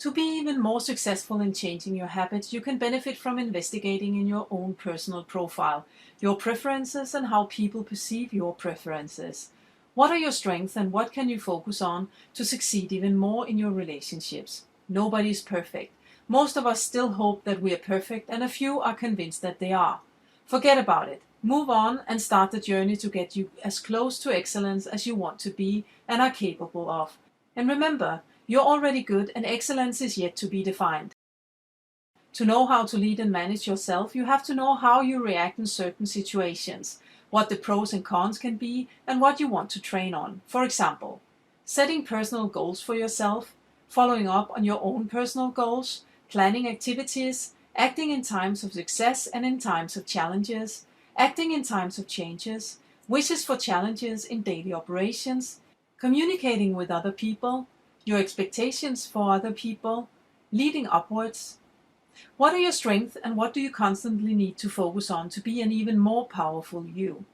To be even more successful in changing your habits, you can benefit from investigating in your own personal profile, your preferences and how people perceive your preferences. What are your strengths and what can you focus on to succeed even more in your relationships? Nobody is perfect. Most of us still hope that we are perfect and a few are convinced that they are. Forget about it. Move on and start the journey to get you as close to excellence as you want to be and are capable of. And remember, you're already good and excellence is yet to be defined. To know how to lead and manage yourself, you have to know how you react in certain situations, what the pros and cons can be, and what you want to train on. For example, setting personal goals for yourself, following up on your own personal goals, planning activities, acting in times of success and in times of challenges, acting in times of changes, wishes for challenges in daily operations, communicating with other people, your expectations for other people, leading upwards. What are your strengths and what do you constantly need to focus on to be an even more powerful you?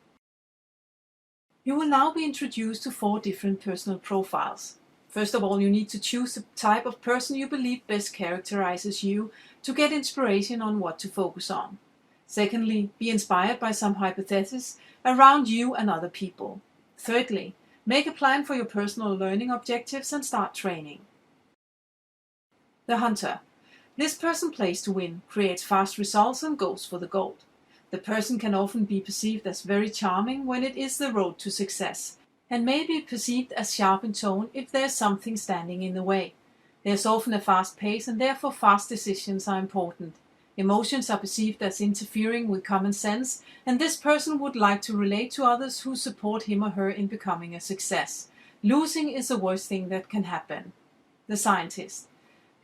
You will now be introduced to 4 different personal profiles. First of all, you need to choose the type of person you believe best characterizes you to get inspiration on what to focus on. Secondly, be inspired by some hypotheses around you and other people. Thirdly, make a plan for your personal learning objectives and start training. The hunter. This person plays to win, creates fast results and goes for the gold. The person can often be perceived as very charming when it is the road to success, and may be perceived as sharp in tone if there is something standing in the way. There is often a fast pace and therefore fast decisions are important. Emotions are perceived as interfering with common sense, and this person would like to relate to others who support him or her in becoming a success. Losing is the worst thing that can happen. The scientist.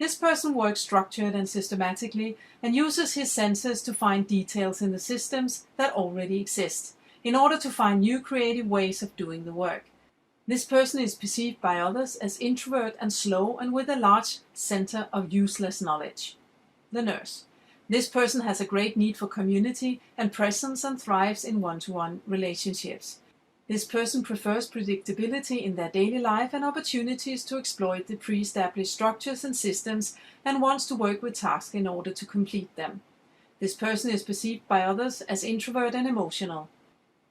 This person works structured and systematically and uses his senses to find details in the systems that already exist, in order to find new creative ways of doing the work. This person is perceived by others as introvert and slow and with a large center of useless knowledge. The nurse. This person has a great need for community and presence and thrives in one-to-one relationships. This person prefers predictability in their daily life and opportunities to exploit the pre-established structures and systems and wants to work with tasks in order to complete them. This person is perceived by others as introvert and emotional.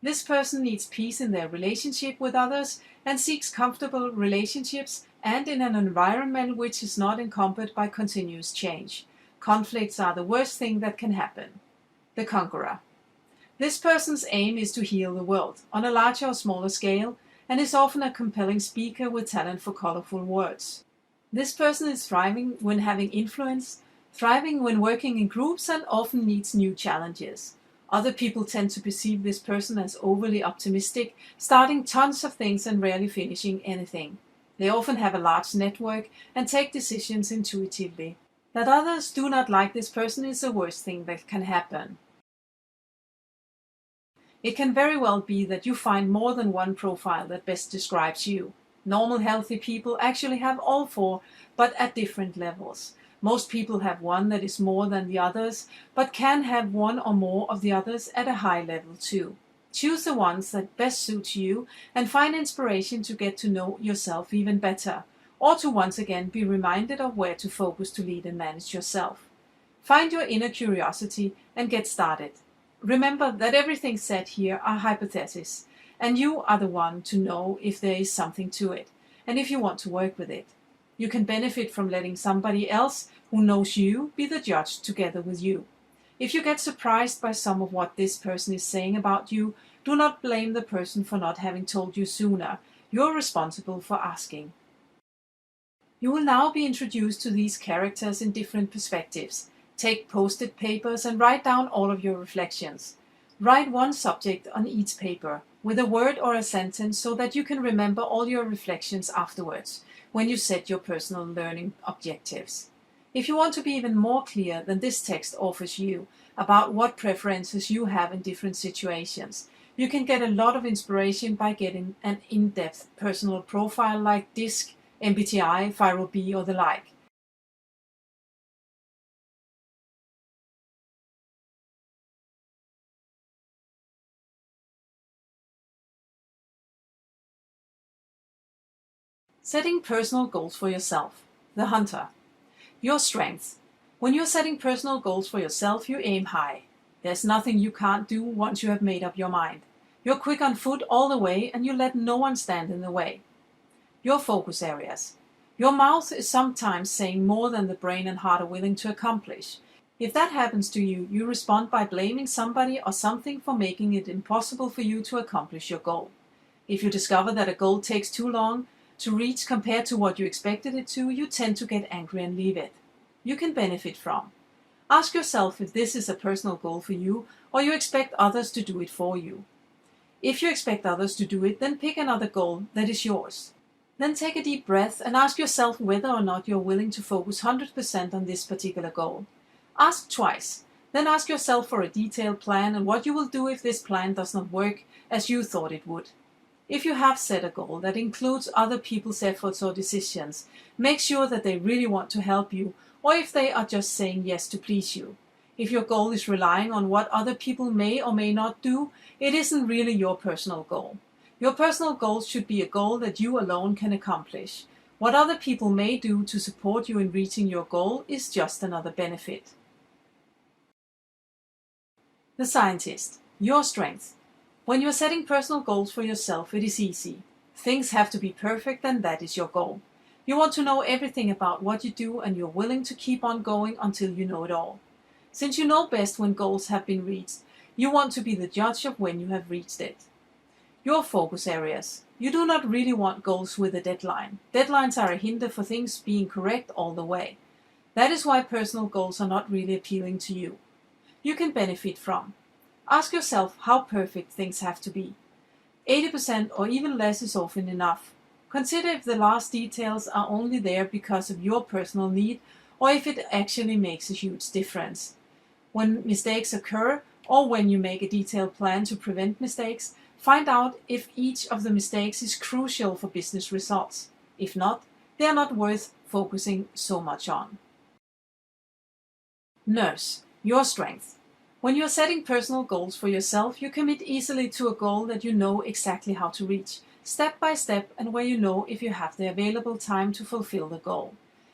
This person needs peace in their relationship with others and seeks comfortable relationships and in an environment which is not encumbered by continuous change. Conflicts are the worst thing that can happen. The conqueror. This person's aim is to heal the world, on a larger or smaller scale, and is often a compelling speaker with talent for colorful words. This person is thriving when having influence, thriving when working in groups, and often needs new challenges. Other people tend to perceive this person as overly optimistic, starting tons of things and rarely finishing anything. They often have a large network and take decisions intuitively. That others do not like this person is the worst thing that can happen. It can very well be that you find more than one profile that best describes you. Normal, healthy people actually have all 4, but at different levels. Most people have one that is more than the others, but can have one or more of the others at a high level too. Choose the ones that best suit you and find inspiration to get to know yourself even better, or to once again be reminded of where to focus to lead and manage yourself. Find your inner curiosity and get started. Remember that everything said here are hypotheses, and you are the one to know if there is something to it, and if you want to work with it. You can benefit from letting somebody else who knows you be the judge together with you. If you get surprised by some of what this person is saying about you, do not blame the person for not having told you sooner. You are responsible for asking. You will now be introduced to these characters in different perspectives. Take post-it papers and write down all of your reflections. Write one subject on each paper, with a word or a sentence so that you can remember all your reflections afterwards, when you set your personal learning objectives. If you want to be even more clear than this text offers you about what preferences you have in different situations, you can get a lot of inspiration by getting an in-depth personal profile like DISC, MBTI, Firo-B or the like. Setting personal goals for yourself. The hunter. Your strengths. When you're setting personal goals for yourself, you aim high. There's nothing you can't do once you have made up your mind. You're quick on foot all the way and you let no one stand in the way. Your focus areas. Your mouth is sometimes saying more than the brain and heart are willing to accomplish. If that happens to you, you respond by blaming somebody or something for making it impossible for you to accomplish your goal. If you discover that a goal takes too long to reach compared to what you expected it to, you tend to get angry and leave it. You can benefit from. Ask yourself if this is a personal goal for you or you expect others to do it for you. If you expect others to do it, then pick another goal that is yours. Then take a deep breath and ask yourself whether or not you're willing to focus 100% on this particular goal. Ask twice. Then ask yourself for a detailed plan and what you will do if this plan does not work as you thought it would. If you have set a goal that includes other people's efforts or decisions, make sure that they really want to help you, or if they are just saying yes to please you. If your goal is relying on what other people may or may not do, it isn't really your personal goal. Your personal goal should be a goal that you alone can accomplish. What other people may do to support you in reaching your goal is just another benefit. The scientist. Your strength. When you're setting personal goals for yourself, it is easy. Things have to be perfect and that is your goal. You want to know everything about what you do and you're willing to keep on going until you know it all. Since you know best when goals have been reached, you want to be the judge of when you have reached it. Your focus areas. You do not really want goals with a deadline. Deadlines are a hinder for things being correct all the way. That is why personal goals are not really appealing to you. You can benefit from. Ask yourself how perfect things have to be. 80% or even less is often enough. Consider if the last details are only there because of your personal need or if it actually makes a huge difference. When mistakes occur or when you make a detailed plan to prevent mistakes, find out if each of the mistakes is crucial for business results. If not, they are not worth focusing so much on. Nurse. Your strength. When you're setting personal goals for yourself, you commit easily to a goal that you know exactly how to reach, step by step, and where you know if you have the available time to fulfill the goal.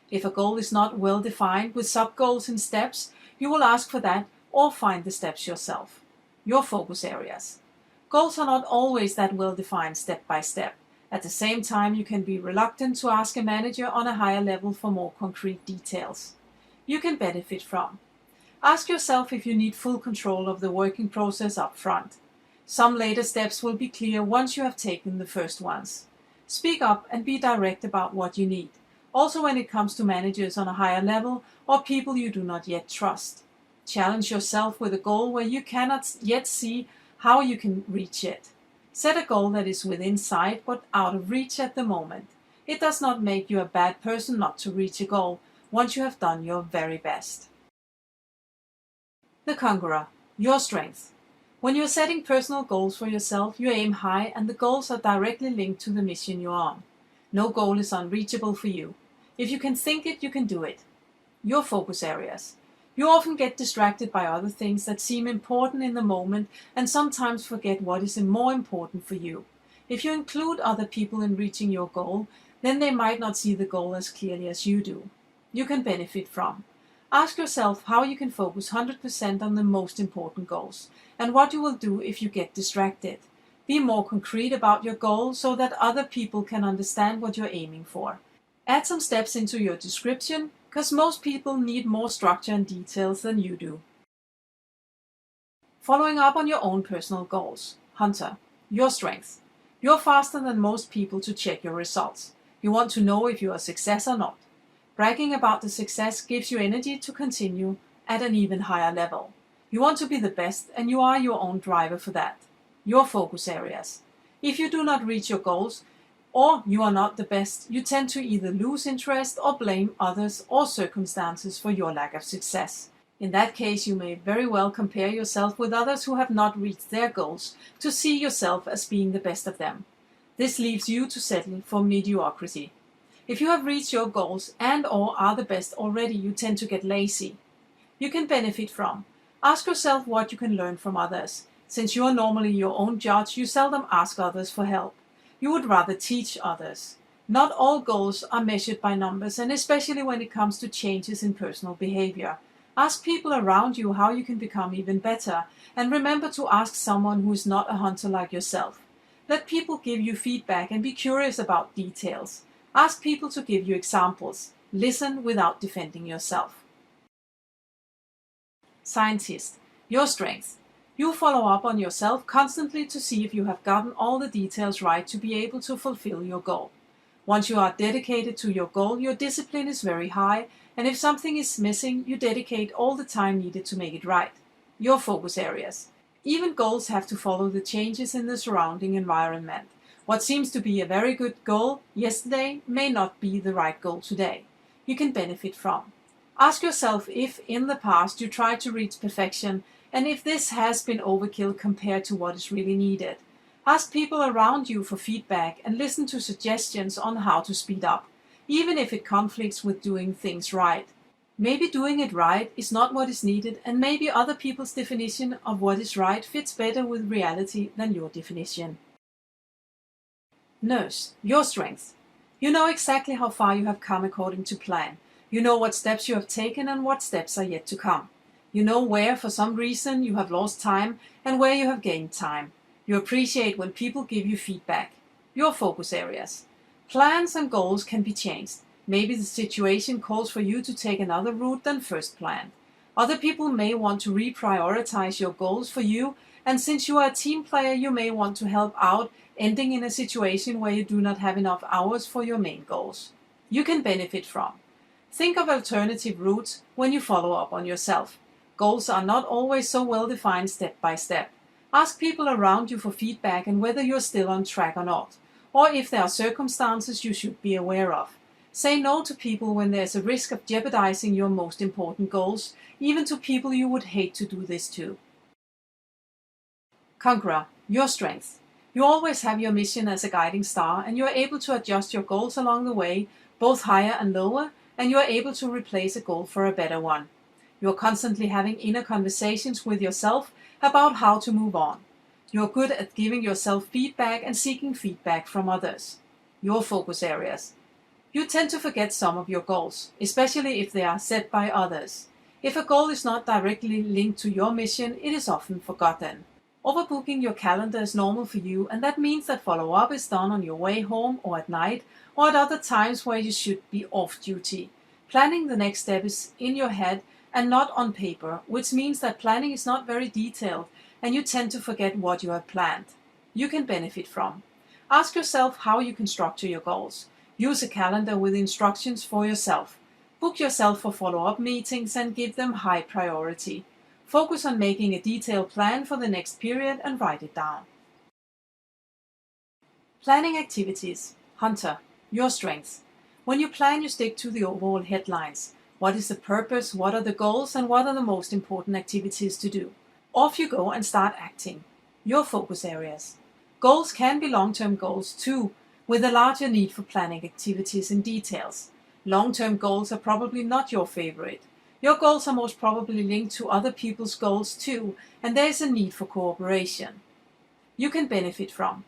If a goal is not well defined with sub-goals and steps, you will ask for that or find the steps yourself. Your focus areas. Goals are not always that well defined step by step. At the same time, you can be reluctant to ask a manager on a higher level for more concrete details. You can benefit from. Ask yourself if you need full control of the working process up front. Some later steps will be clear once you have taken the first ones. Speak up and be direct about what you need, also when it comes to managers on a higher level or people you do not yet trust. Challenge yourself with a goal where you cannot yet see how you can reach it. Set a goal that is within sight but out of reach at the moment. It does not make you a bad person not to reach a goal once you have done your very best. The conqueror. Your strength. When you're setting personal goals for yourself, you aim high and the goals are directly linked to the mission you're on. No goal is unreachable for you. If you can think it, you can do it. Your focus areas. You often get distracted by other things that seem important in the moment and sometimes forget what is more important for you. If you include other people in reaching your goal, then they might not see the goal as clearly as you do. You can benefit from. Ask yourself how you can focus 100% on the most important goals and what you will do if you get distracted. Be more concrete about your goal so that other people can understand what you're aiming for. Add some steps into your description because most people need more structure and details than you do. Following up on your own personal goals. Hunter. Your strength. You're faster than most people to check your results. You want to know if you're a success or not. Bragging about the success gives you energy to continue at an even higher level. You want to be the best and you are your own driver for that. Your focus areas. If you do not reach your goals or you are not the best, you tend to either lose interest or blame others or circumstances for your lack of success. In that case, you may very well compare yourself with others who have not reached their goals to see yourself as being the best of them. This leaves you to settle for mediocrity. If you have reached your goals and or are the best already, you tend to get lazy. You can benefit from. Ask yourself what you can learn from others. Since you are normally your own judge, you seldom ask others for help. You would rather teach others. Not all goals are measured by numbers, and especially when it comes to changes in personal behavior. Ask people around you how you can become even better, and remember to ask someone who is not a hunter like yourself. Let people give you feedback and be curious about details. Ask people to give you examples. Listen without defending yourself. Scientist, your strength. You follow up on yourself constantly to see if you have gotten all the details right to be able to fulfill your goal. Once you are dedicated to your goal, your discipline is very high, and if something is missing, you dedicate all the time needed to make it right. Your focus areas. Even goals have to follow the changes in the surrounding environment. What seems to be a very good goal yesterday may not be the right goal today. You can benefit from. Ask yourself if in the past you tried to reach perfection and if this has been overkill compared to what is really needed. Ask people around you for feedback and listen to suggestions on how to speed up, even if it conflicts with doing things right. Maybe doing it right is not what is needed, and maybe other people's definition of what is right fits better with reality than your definition. Nurse, your strength. You know exactly how far you have come according to plan. You know what steps you have taken and what steps are yet to come. You know where, for some reason, you have lost time and where you have gained time. You appreciate when people give you feedback. Your focus areas. Plans and goals can be changed. Maybe the situation calls for you to take another route than first planned. Other people may want to reprioritize your goals for you, and since you are a team player, you may want to help out, ending in a situation where you do not have enough hours for your main goals. You can benefit from. Think of alternative routes when you follow up on yourself. Goals are not always so well defined step by step. Ask people around you for feedback and whether you're still on track or not, or if there are circumstances you should be aware of. Say no to people when there's a risk of jeopardizing your most important goals, even to people you would hate to do this to. Conqueror, your strength. You always have your mission as a guiding star, and you are able to adjust your goals along the way, both higher and lower, and you are able to replace a goal for a better one. You are constantly having inner conversations with yourself about how to move on. You are good at giving yourself feedback and seeking feedback from others. Your focus areas. You tend to forget some of your goals, especially if they are set by others. If a goal is not directly linked to your mission, it is often forgotten. Overbooking your calendar is normal for you, and that means that follow-up is done on your way home or at night or at other times where you should be off duty. Planning the next step is in your head and not on paper, which means that planning is not very detailed and you tend to forget what you have planned. You can benefit from. Ask yourself how you can structure your goals. Use a calendar with instructions for yourself. Book yourself for follow-up meetings and give them high priority. Focus on making a detailed plan for the next period and write it down. Planning activities. Hunter, your strengths. When you plan, you stick to the overall headlines. What is the purpose, what are the goals, and what are the most important activities to do? Off you go and start acting. Your focus areas. Goals can be long-term goals too, with a larger need for planning activities and details. Long-term goals are probably not your favorite. Your goals are most probably linked to other people's goals too, and there is a need for cooperation. You can benefit from.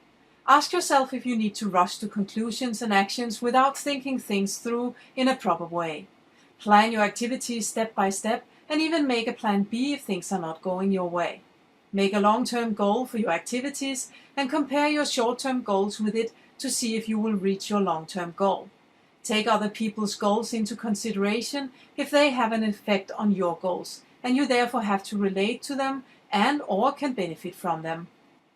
Ask yourself if you need to rush to conclusions and actions without thinking things through in a proper way. Plan your activities step by step and even make a plan B if things are not going your way. Make a long-term goal for your activities and compare your short-term goals with it to see if you will reach your long-term goal. Take other people's goals into consideration if they have an effect on your goals, and you therefore have to relate to them and/or can benefit from them.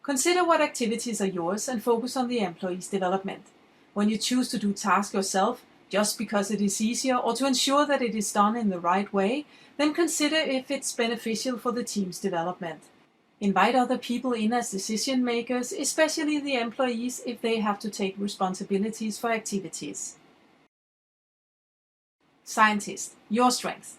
Consider what activities are yours and focus on the employee's development. When you choose to do tasks yourself, just because it is easier or to ensure that it is done in the right way, then consider if it's beneficial for the team's development. Invite other people in as decision makers, especially the employees if they have to take responsibilities for activities. Scientist, your strength.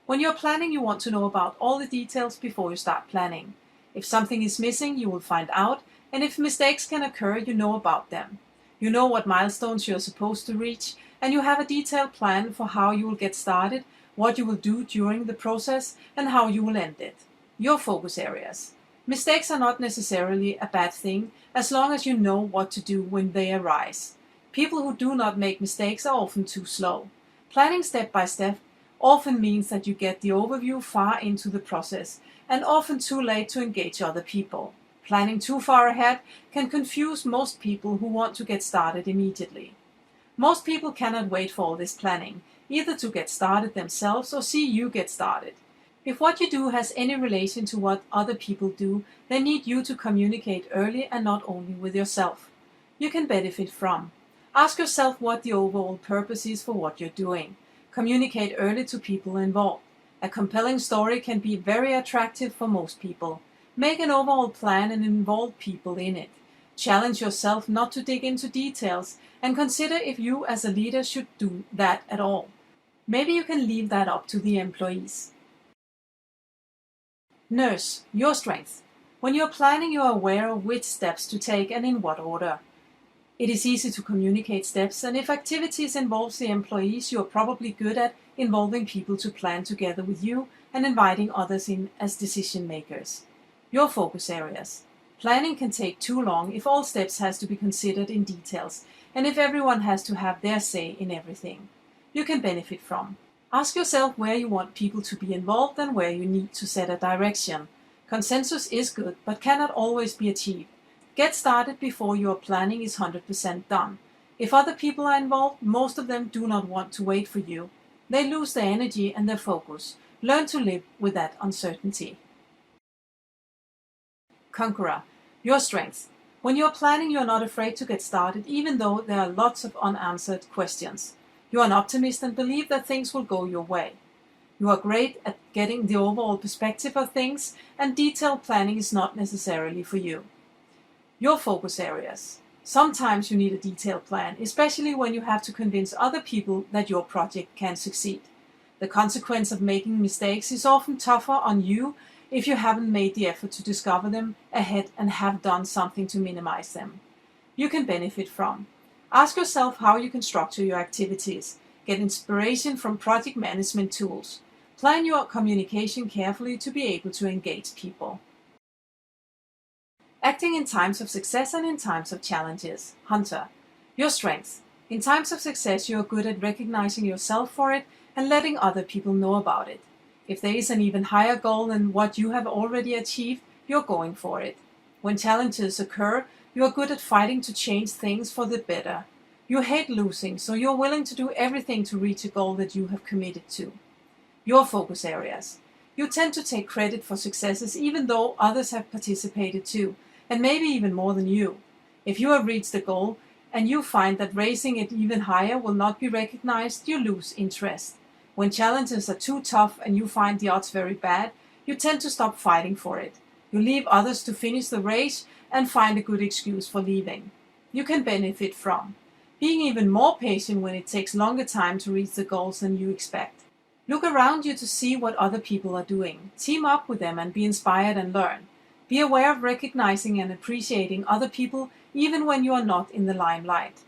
When you're planning, you want to know about all the details before you start planning. If something is missing, you will find out, and if mistakes can occur, you know about them. You know what milestones you're supposed to reach, and you have a detailed plan for how you will get started, what you will do during the process, and how you will end it. Your focus areas. Mistakes are not necessarily a bad thing as long as you know what to do when they arise. People who do not make mistakes are often too slow. Planning step by step often means that you get the overview far into the process and often too late to engage other people. Planning too far ahead can confuse most people who want to get started immediately. Most people cannot wait for all this planning, either to get started themselves or see you get started. If what you do has any relation to what other people do, they need you to communicate early and not only with yourself. You can benefit from. Ask yourself what the overall purpose is for what you're doing. Communicate early to people involved. A compelling story can be very attractive for most people. Make an overall plan and involve people in it. Challenge yourself not to dig into details and consider if you as a leader should do that at all. Maybe you can leave that up to the employees. Nurse your strength. When you're planning, you are aware of which steps to take and in what order. It is easy to communicate steps, and if activities involve the employees, you are probably good at involving people to plan together with you and inviting others in as decision makers. Your focus areas. Planning can take too long if all steps has to be considered in details, and if everyone has to have their say in everything. You can benefit from. Ask yourself where you want people to be involved and where you need to set a direction. Consensus is good, but cannot always be achieved. Get started before your planning is 100% done. If other people are involved, most of them do not want to wait for you. They lose their energy and their focus. Learn to live with that uncertainty. Conqueror your strength. When you're planning, you're not afraid to get started, even though there are lots of unanswered questions. You are an optimist and believe that things will go your way. You are great at getting the overall perspective of things, and detailed planning is not necessarily for you. Your focus areas. Sometimes you need a detailed plan, especially when you have to convince other people that your project can succeed. The consequence of making mistakes is often tougher on you if you haven't made the effort to discover them ahead and have done something to minimize them. You can benefit from. Ask yourself how you can structure your activities. Get inspiration from project management tools. Plan your communication carefully to be able to engage people. Acting in times of success and in times of challenges. Hunter your strength. In times of success, you are good at recognizing yourself for it and letting other people know about it. If there is an even higher goal than what you have already achieved, you're going for it. When challenges occur, you are good at fighting to change things for the better. You hate losing, so you're willing to do everything to reach a goal that you have committed to. Your focus areas. You tend to take credit for successes even though others have participated too, and maybe even more than you. If you have reached the goal and you find that raising it even higher will not be recognized, you lose interest. When challenges are too tough and you find the odds very bad, you tend to stop fighting for it. You leave others to finish the race and find a good excuse for leaving. You can benefit from being even more patient when it takes longer time to reach the goals than you expect. Look around you to see what other people are doing. Team up with them and be inspired and learn. Be aware of recognizing and appreciating other people even when you are not in the limelight.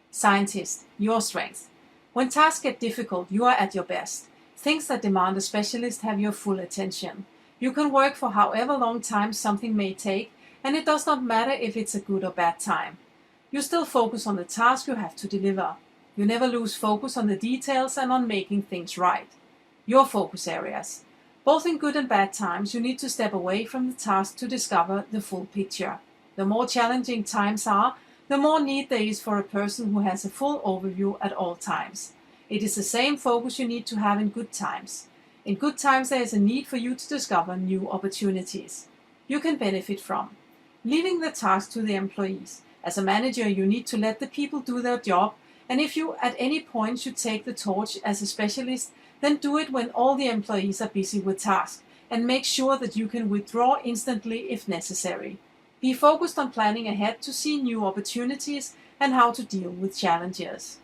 Scientist your strength. When tasks get difficult, you are at your best. Things that demand a specialist have your full attention. You can work for however long time something may take, and it does not matter if it's a good or bad time. You still focus on the task you have to deliver. You never lose focus on the details and on making things right. Your focus areas. Both in good and bad times, you need to step away from the task to discover the full picture. The more challenging times are, the more need there is for a person who has a full overview at all times. It is the same focus you need to have in good times. In good times, there is a need for you to discover new opportunities. You can benefit from leaving the task to the employees. As a manager, you need to let the people do their job, and if you at any point should take the torch as a specialist, then do it when all the employees are busy with tasks, and make sure that you can withdraw instantly if necessary. Be focused on planning ahead to see new opportunities and how to deal with challenges.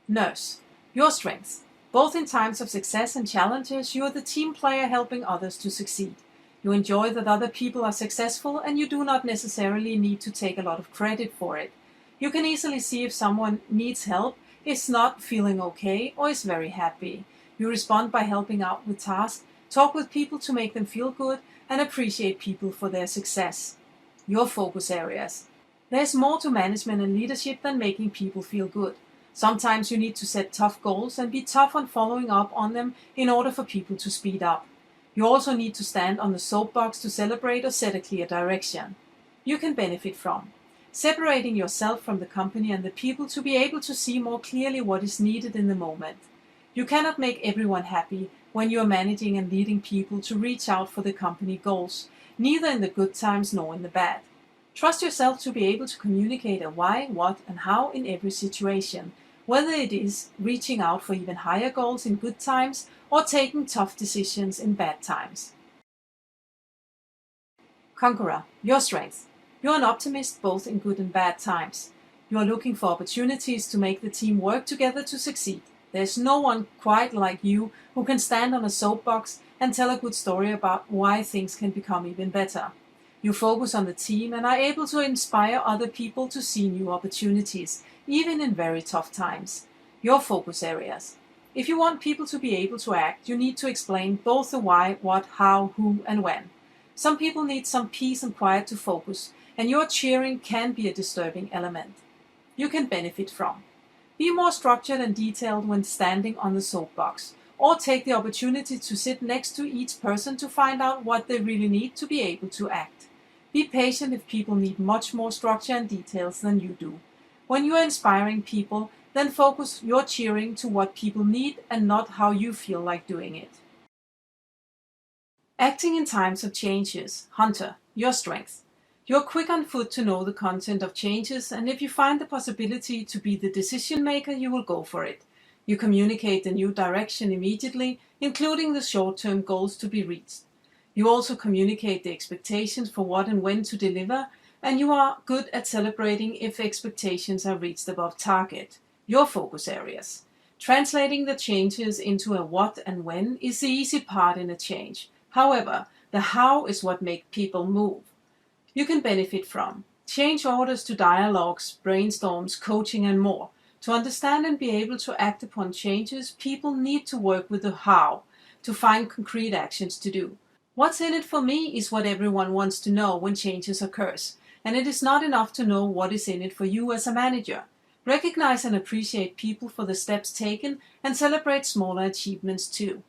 Nurse your strengths. Both in times of success and challenges, you are the team player helping others to succeed. You enjoy that other people are successful, and you do not necessarily need to take a lot of credit for it. You can easily see if someone needs help, is not feeling okay, or is very happy. You respond by helping out with tasks, talk with people to make them feel good, and appreciate people for their success. your focus areas. There's more to management and leadership than making people feel good. Sometimes you need to set tough goals and be tough on following up on them in order for people to speed up. You also need to stand on the soapbox to celebrate or set a clear direction. You can benefit from separating yourself from the company and the people to be able to see more clearly what is needed in the moment. You cannot make everyone happy when you are managing and leading people to reach out for the company goals, neither in the good times nor in the bad. Trust yourself to be able to communicate a why, what, and how in every situation, whether it is reaching out for even higher goals in good times or taking tough decisions in bad times. Conqueror, your strength. You're an optimist both in good and bad times. You are looking for opportunities to make the team work together to succeed. There's no one quite like you who can stand on a soapbox and tell a good story about why things can become even better. You focus on the team and are able to inspire other people to see new opportunities, even in very tough times. Your focus areas. If you want people to be able to act, you need to explain both the why, what, how, who, and when. Some people need some peace and quiet to focus, and your cheering can be a disturbing element. You can benefit from. Be more structured and detailed when standing on the soapbox, or take the opportunity to sit next to each person to find out what they really need to be able to act. Be patient if people need much more structure and details than you do. When you are inspiring people, then focus your cheering to what people need and not how you feel like doing it. Acting in times of changes. Hunter, your strength. You're quick on foot to know the content of changes, and if you find the possibility to be the decision maker, you will go for it. You communicate the new direction immediately, including the short-term goals to be reached. You also communicate the expectations for what and when to deliver, and you are good at celebrating if expectations are reached above target. Your focus areas. Translating the changes into a what and when is the easy part in a change. However, the how is what makes people move. You can benefit from change orders to dialogues, brainstorms, coaching, and more. To understand and be able to act upon changes, people need to work with the how to find concrete actions to do. What's in it for me is what everyone wants to know when changes occurs, and it is not enough to know what is in it for you as a manager. Recognize and appreciate people for the steps taken and celebrate smaller achievements too.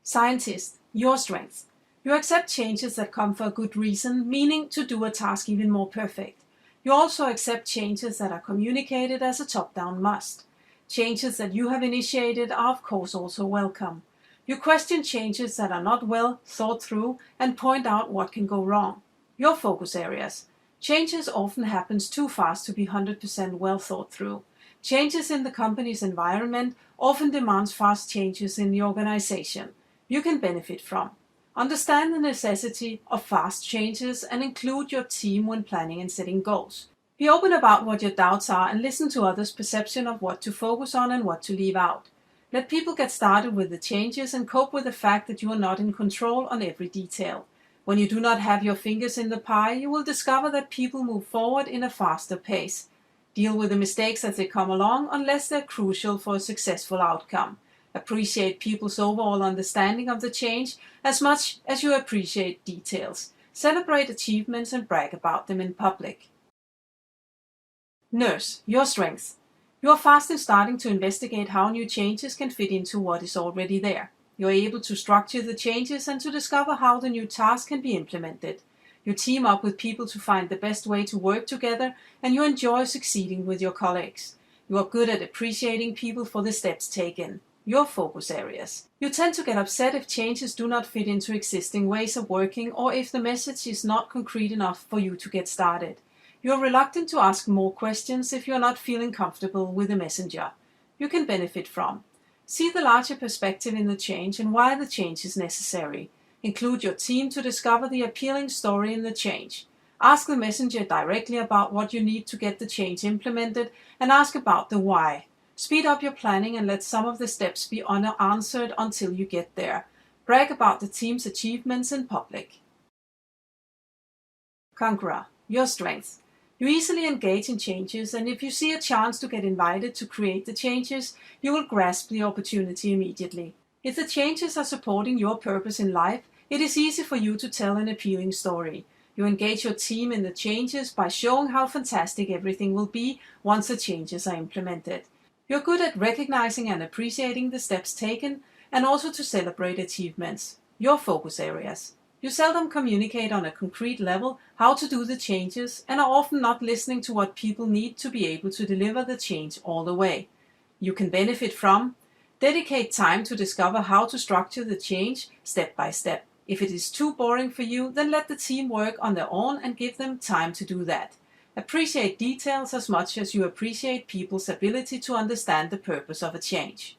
Scientist, your strength. You accept changes that come for a good reason, meaning to do a task even more perfect. You also accept changes that are communicated as a top-down must. Changes that you have initiated are of course also welcome. You question changes that are not well thought through and point out what can go wrong. Your focus areas. Changes often happen too fast to be 100% well thought through. Changes in the company's environment often demand fast changes in the organization. You can benefit from. Understand the necessity of fast changes and include your team when planning and setting goals. Be open about what your doubts are and listen to others' perception of what to focus on and what to leave out. Let people get started with the changes and cope with the fact that you are not in control on every detail. When you do not have your fingers in the pie, you will discover that people move forward in a faster pace. Deal with the mistakes as they come along unless they're crucial for a successful outcome. Appreciate people's overall understanding of the change as much as you appreciate details. Celebrate achievements and brag about them in public. Nurse, your strength. You are fast in starting to investigate how new changes can fit into what is already there. You are able to structure the changes and to discover how the new task can be implemented. You team up with people to find the best way to work together, and you enjoy succeeding with your colleagues. You are good at appreciating people for the steps taken. Your focus areas. You tend to get upset if changes do not fit into existing ways of working or if the message is not concrete enough for you to get started. You are reluctant to ask more questions if you are not feeling comfortable with the messenger. You can benefit from. See the larger perspective in the change and why the change is necessary. Include your team to discover the appealing story in the change. Ask the messenger directly about what you need to get the change implemented and ask about the why. Speed up your planning and let some of the steps be unanswered until you get there. Brag about the team's achievements in public. Conqueror, your strength. You easily engage in changes, and if you see a chance to get invited to create the changes, you will grasp the opportunity immediately. If the changes are supporting your purpose in life, it is easy for you to tell an appealing story. You engage your team in the changes by showing how fantastic everything will be once the changes are implemented. You're good at recognizing and appreciating the steps taken and also to celebrate achievements. Your focus areas. You seldom communicate on a concrete level how to do the changes and are often not listening to what people need to be able to deliver the change all the way. You can benefit from: dedicate time to discover how to structure the change step by step. If it is too boring for you, then let the team work on their own and give them time to do that. Appreciate details as much as you appreciate people's ability to understand the purpose of a change.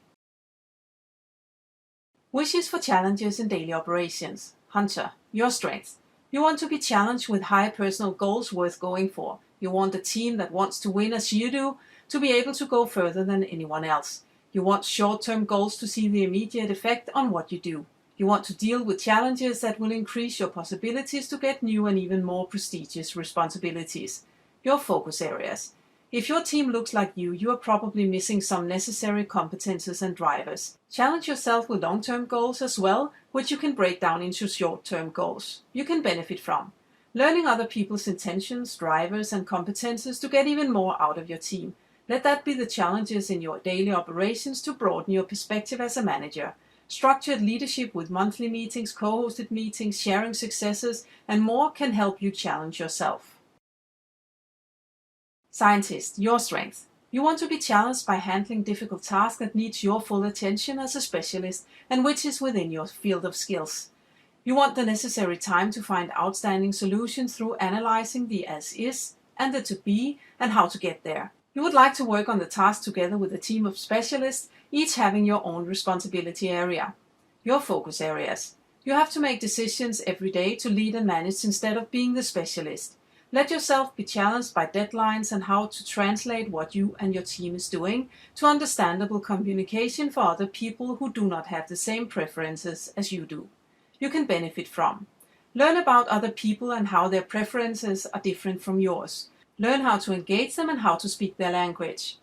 Wishes for challenges in daily operations. Hunter, your strength. You want to be challenged with high personal goals worth going for. You want a team that wants to win as you do to be able to go further than anyone else. You want short-term goals to see the immediate effect on what you do. You want to deal with challenges that will increase your possibilities to get new and even more prestigious responsibilities. Your focus areas. If your team looks like you are probably missing some necessary competences and drivers. Challenge yourself with long-term goals as well, which you can break down into short-term goals. You can benefit from learning other people's intentions, drivers, and competences to get even more out of your team. Let that be the challenges in your daily operations to broaden your perspective as a manager. Structured leadership with monthly meetings, co-hosted meetings, sharing successes, and more can help you challenge yourself. Scientist, your strength. You want to be challenged by handling difficult tasks that needs your full attention as a specialist and which is within your field of skills. You want the necessary time to find outstanding solutions through analyzing the as-is and the to-be and how to get there. You would like to work on the task together with a team of specialists, each having your own responsibility area. Your focus areas. You have to make decisions every day to lead and manage instead of being the specialist. Let yourself be challenged by deadlines and how to translate what you and your team is doing to understandable communication for other people who do not have the same preferences as you do. You can benefit from: learn about other people and how their preferences are different from yours. Learn how to engage them and how to speak their language.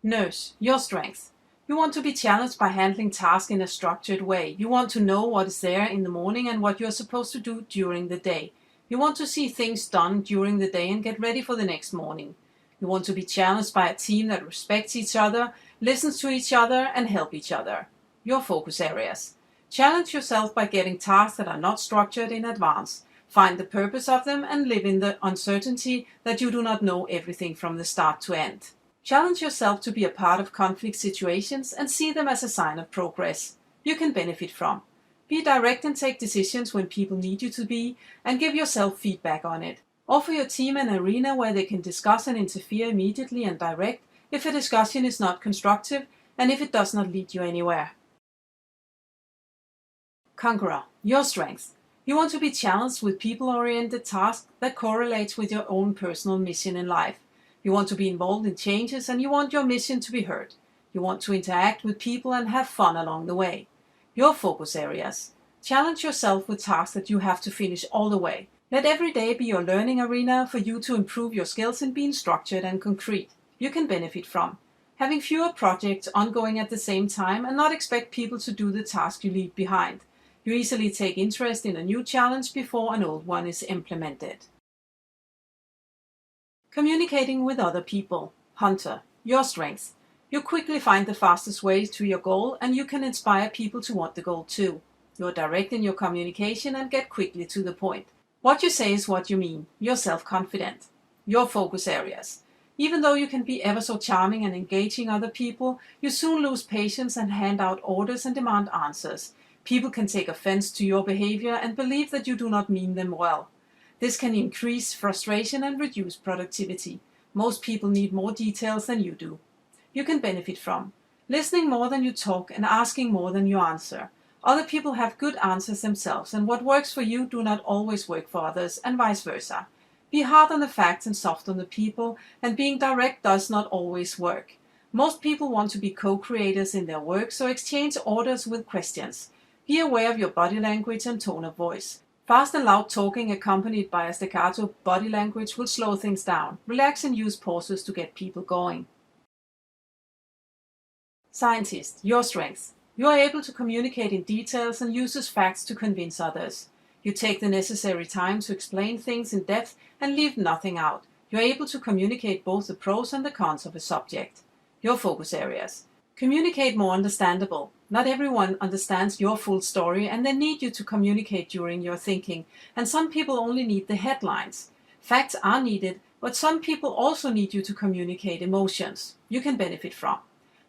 Nurse, your strength. You want to be challenged by handling tasks in a structured way. You want to know what is there in the morning and what you are supposed to do during the day. You want to see things done during the day and get ready for the next morning. You want to be challenged by a team that respects each other, listens to each other, and help each other. Your focus areas. Challenge yourself by getting tasks that are not structured in advance. Find the purpose of them and live in the uncertainty that you do not know everything from the start to end. Challenge yourself to be a part of conflict situations and see them as a sign of progress. You can benefit from: be direct and take decisions when people need you to be, and give yourself feedback on it. Offer your team an arena where they can discuss and interfere immediately and direct if a discussion is not constructive and if it does not lead you anywhere. Conqueror, your strength. You want to be challenged with people-oriented tasks that correlates with your own personal mission in life. You want to be involved in changes and you want your mission to be heard. You want to interact with people and have fun along the way. Your focus areas. Challenge yourself with tasks that you have to finish all the way. Let every day be your learning arena for you to improve your skills in being structured and concrete. You can benefit from having fewer projects ongoing at the same time and not expect people to do the task you leave behind. You easily take interest in a new challenge before an old one is implemented. Communicating with other people. Hunter, your strength. You quickly find the fastest way to your goal and you can inspire people to want the goal too. You're direct in your communication and get quickly to the point. What you say is what you mean. You're self-confident. Your focus areas. Even though you can be ever so charming and engaging other people, you soon lose patience and hand out orders and demand answers. People can take offense to your behavior and believe that you do not mean them well. This can increase frustration and reduce productivity. Most people need more details than you do. You can benefit from listening more than you talk and asking more than you answer. Other people have good answers themselves, and what works for you do not always work for others, and vice versa. Be hard on the facts and soft on the people, and being direct does not always work. Most people want to be co-creators in their work, so exchange orders with questions. Be aware of your body language and tone of voice. Fast and loud talking accompanied by a staccato body language will slow things down. Relax and use pauses to get people going. Scientist, your strength. You are able to communicate in details and uses facts to convince others. You take the necessary time to explain things in depth and leave nothing out. You're able to communicate both the pros and the cons of a subject. Your focus areas. Communicate more understandable. Not everyone understands your full story and they need you to communicate during your thinking, and some people only need the headlines. Facts are needed, but some people also need you to communicate emotions you can benefit from.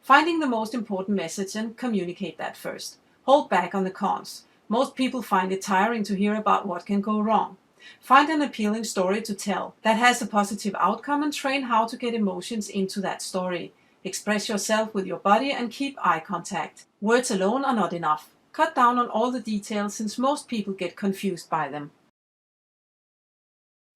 Finding the most important message and communicate that first. Hold back on the cons. Most people find it tiring to hear about what can go wrong. Find an appealing story to tell that has a positive outcome and train how to get emotions into that story. Express yourself with your body and keep eye contact. Words alone are not enough. Cut down on all the details since most people get confused by them.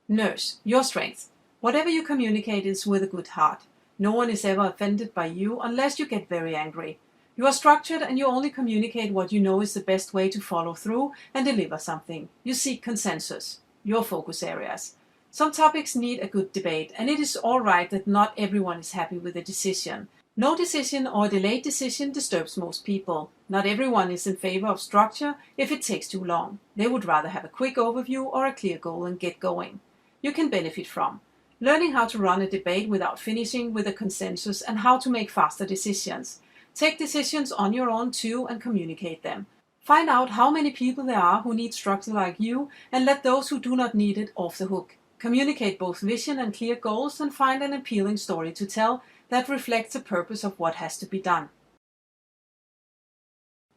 Nurse your strength. Whatever you communicate is with a good heart. No one is ever offended by you unless you get very angry. You are structured and you only communicate what you know is the best way to follow through and deliver something. You seek consensus. Your focus areas. Some topics need a good debate, and it is all right that not everyone is happy with a decision. No decision or delayed decision disturbs most people. Not everyone is in favor of structure if it takes too long. They would rather have a quick overview or a clear goal and get going. You can benefit from learning how to run a debate without finishing with a consensus and how to make faster decisions. Take decisions on your own too and communicate them. Find out how many people there are who need structure like you and let those who do not need it off the hook. Communicate both vision and clear goals and find an appealing story to tell that reflects the purpose of what has to be done.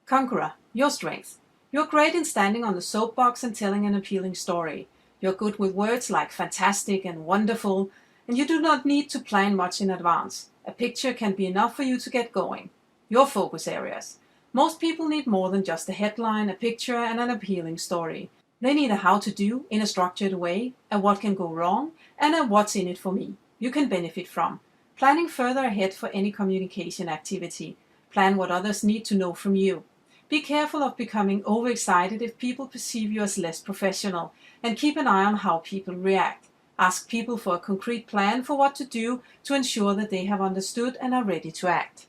Conqueror your strength. You're great in standing on the soapbox and telling an appealing story. You're good with words like fantastic and wonderful, and you do not need to plan much in advance. A picture can be enough for you to get going. Your focus areas. Most people need more than just a headline, a picture, and an appealing story. They need a how-to-do in a structured way, a what can go wrong, and a what's in it for me. You can benefit from planning further ahead for any communication activity. Plan what others need to know from you. Be careful of becoming overexcited if people perceive you as less professional, and keep an eye on how people react. Ask people for a concrete plan for what to do to ensure that they have understood and are ready to act.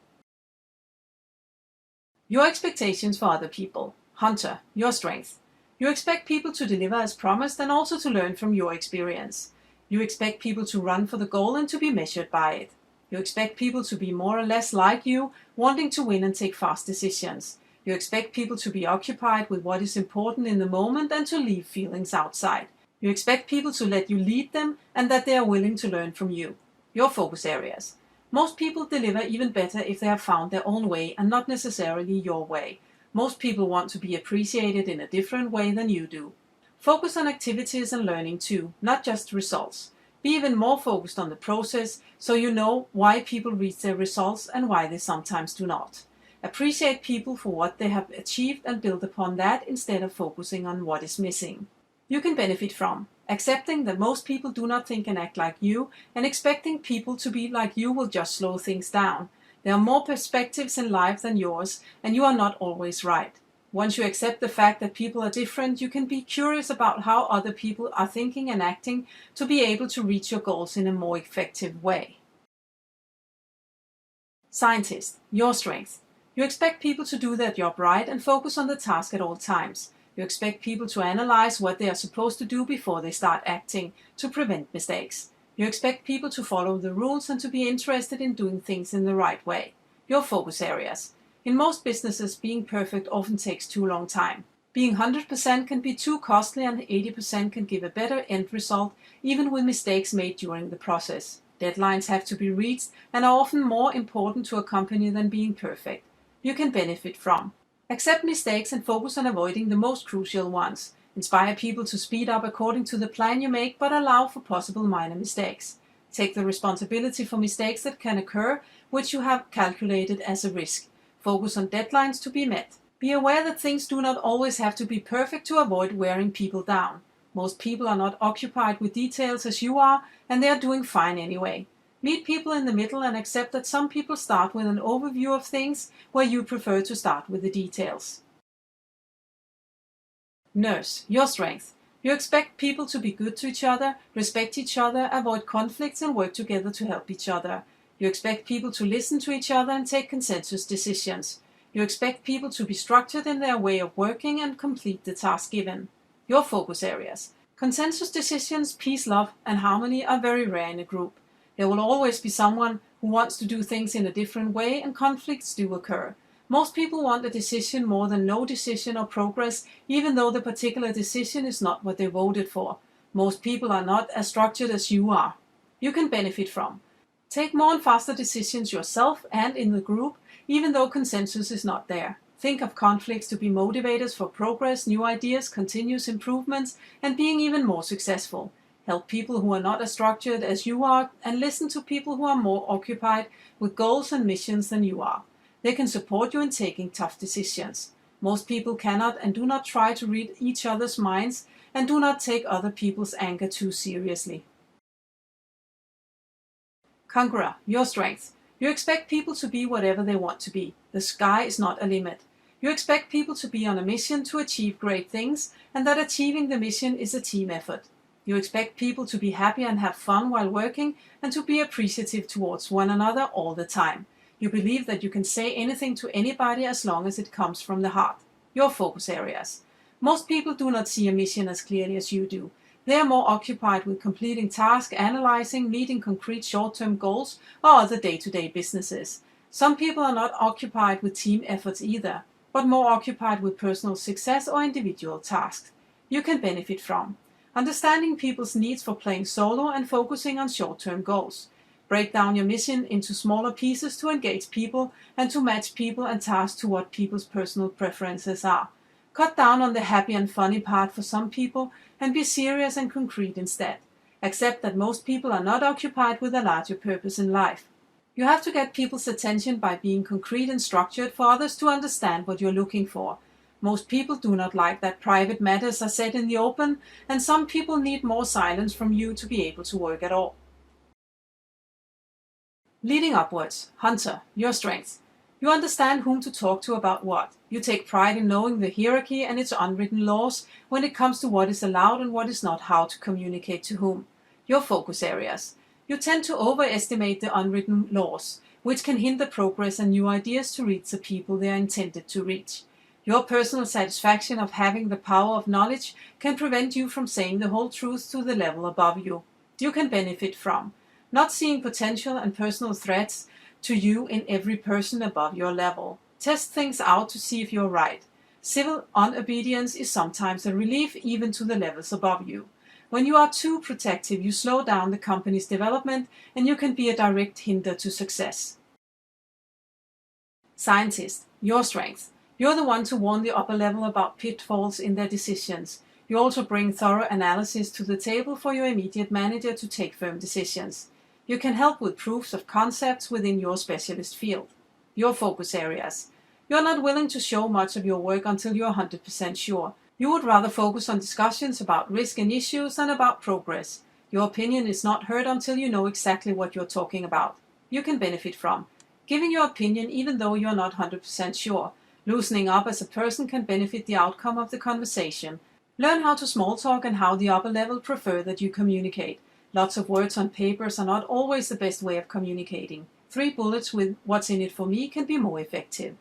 Your expectations for other people. Hunter your strength. You expect people to deliver as promised and also to learn from your experience. You expect people to run for the goal and to be measured by it. You expect people to be more or less like you, wanting to win and take fast decisions. You expect people to be occupied with what is important in the moment and to leave feelings outside. You expect people to let you lead them and that they are willing to learn from you. Your focus areas. Most people deliver even better if they have found their own way and not necessarily your way. Most people want to be appreciated in a different way than you do. Focus on activities and learning too, not just results. Be even more focused on the process so you know why people reach their results and why they sometimes do not. Appreciate people for what they have achieved and build upon that instead of focusing on what is missing. You can benefit from accepting that most people do not think and act like you, and expecting people to be like you will just slow things down. There are more perspectives in life than yours, and you are not always right. Once you accept the fact that people are different, you can be curious about how other people are thinking and acting to be able to reach your goals in a more effective way. Scientist your strength. You expect people to do their job right and focus on the task at all times. You expect people to analyze what they are supposed to do before they start acting to prevent mistakes. You expect people to follow the rules and to be interested in doing things in the right way. Your focus areas. In most businesses, being perfect often takes too long time. Being 100% can be too costly and 80% can give a better end result, even with mistakes made during the process. Deadlines have to be reached and are often more important to a company than being perfect. You can benefit from accept mistakes and focus on avoiding the most crucial ones. Inspire people to speed up according to the plan you make, but allow for possible minor mistakes. Take the responsibility for mistakes that can occur, which you have calculated as a risk. Focus on deadlines to be met. Be aware that things do not always have to be perfect to avoid wearing people down. Most people are not occupied with details as you are, and they are doing fine anyway. Meet people in the middle and accept that some people start with an overview of things where you prefer to start with the details. Nurse your strength. You expect people to be good to each other, respect each other, avoid conflicts and work together to help each other. You expect people to listen to each other and take consensus decisions. You expect people to be structured in their way of working and complete the task given. Your focus areas. Consensus decisions, peace, love, and harmony are very rare in a group. There will always be someone who wants to do things in a different way, and conflicts do occur. Most people want a decision more than no decision or progress, even though the particular decision is not what they voted for. Most people are not as structured as you are. You can benefit from. Take more and faster decisions yourself and in the group, even though consensus is not there. Think of conflicts to be motivators for progress, new ideas, continuous improvements, and being even more successful. Help people who are not as structured as you are, and listen to people who are more occupied with goals and missions than you are. They can support you in taking tough decisions. Most people cannot and do not try to read each other's minds, and do not take other people's anger too seriously. Conqueror, your strength. You expect people to be whatever they want to be. The sky is not a limit. You expect people to be on a mission to achieve great things, and that achieving the mission is a team effort. You expect people to be happy and have fun while working, and to be appreciative towards one another all the time. You believe that you can say anything to anybody as long as it comes from the heart. Your focus areas. Most people do not see a mission as clearly as you do. They are more occupied with completing tasks, analyzing, meeting concrete short-term goals, or other day-to-day businesses. Some people are not occupied with team efforts either, but more occupied with personal success or individual tasks. You can benefit from understanding people's needs for playing solo and focusing on short-term goals. Break down your mission into smaller pieces to engage people and to match people and tasks to what people's personal preferences are. Cut down on the happy and funny part for some people and be serious and concrete instead. Accept that most people are not occupied with a larger purpose in life. You have to get people's attention by being concrete and structured for others to understand what you're looking for. Most people do not like that private matters are said in the open, and some people need more silence from you to be able to work at all. Leading upwards. Hunter, your strength. You understand whom to talk to about what. You take pride in knowing the hierarchy and its unwritten laws when it comes to what is allowed and what is not, how to communicate to whom. Your focus areas. You tend to overestimate the unwritten laws, which can hinder progress and new ideas to reach the people they are intended to reach. Your personal satisfaction of having the power of knowledge can prevent you from saying the whole truth to the level above you. You can benefit from not seeing potential and personal threats to you in every person above your level. Test things out to see if you're right. Civil unobedience is sometimes a relief even to the levels above you. When you are too protective, you slow down the company's development and you can be a direct hinder to success. Scientist, your strength. You're the one to warn the upper level about pitfalls in their decisions. You also bring thorough analysis to the table for your immediate manager to take firm decisions. You can help with proofs of concepts within your specialist field. Your focus areas. You're not willing to show much of your work until you're 100% sure. You would rather focus on discussions about risk and issues than about progress. Your opinion is not heard until you know exactly what you're talking about. You can benefit from giving your opinion even though you're not 100% sure. Loosening up as a person can benefit the outcome of the conversation. Learn how to small talk and how the upper level prefer that you communicate. Lots of words on papers are not always the best way of communicating. 3 bullets with "what's in it for me" can be more effective.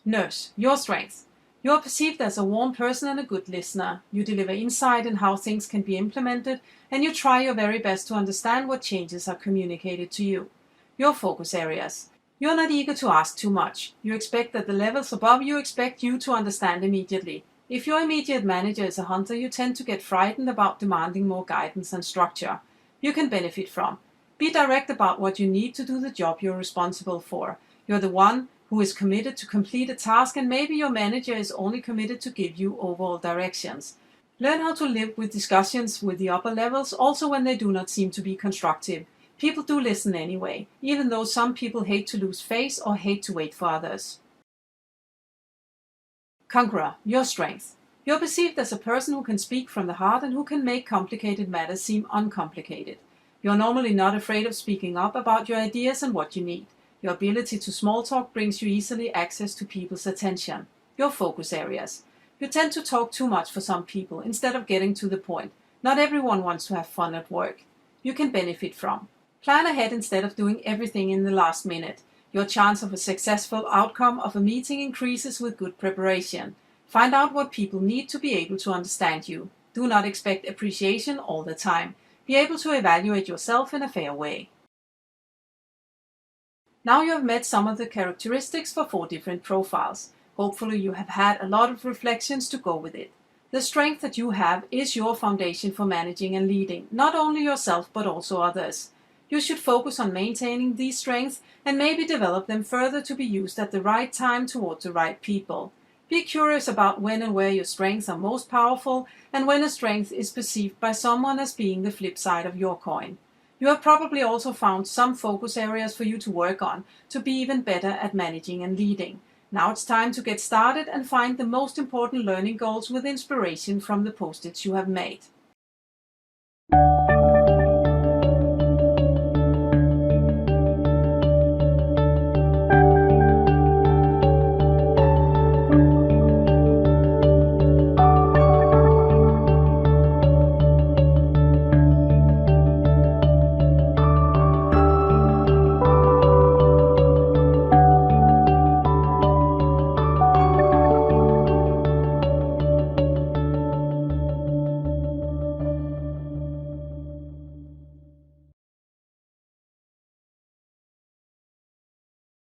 Nurse, your strength. You are perceived as a warm person and a good listener. You deliver insight in how things can be implemented, and you try your very best to understand what changes are communicated to you. Your focus areas. You are not eager to ask too much. You expect that the levels above you expect you to understand immediately. If your immediate manager is a hunter, you tend to get frightened about demanding more guidance and structure. You can benefit from be direct about what you need to do the job you're responsible for. You're the one who is committed to complete a task, and maybe your manager is only committed to give you overall directions. Learn how to live with discussions with the upper levels, also when they do not seem to be constructive. People do listen anyway, even though some people hate to lose face or hate to wait for others. Conqueror, your strength. You're perceived as a person who can speak from the heart and who can make complicated matters seem uncomplicated. You're normally not afraid of speaking up about your ideas and what you need. Your ability to small talk brings you easily access to people's attention. Your focus areas. You tend to talk too much for some people instead of getting to the point. Not everyone wants to have fun at work. You can benefit from plan ahead instead of doing everything in the last minute. Your chance of a successful outcome of a meeting increases with good preparation. Find out what people need to be able to understand you. Do not expect appreciation all the time. Be able to evaluate yourself in a fair way. Now you have met some of the characteristics for 4 different profiles. Hopefully you have had a lot of reflections to go with it. The strength that you have is your foundation for managing and leading, not only yourself but also others. You should focus on maintaining these strengths and maybe develop them further to be used at the right time towards the right people. Be curious about when and where your strengths are most powerful and when a strength is perceived by someone as being the flip side of your coin. You have probably also found some focus areas for you to work on to be even better at managing and leading. Now it's time to get started and find the most important learning goals with inspiration from the post-its you have made.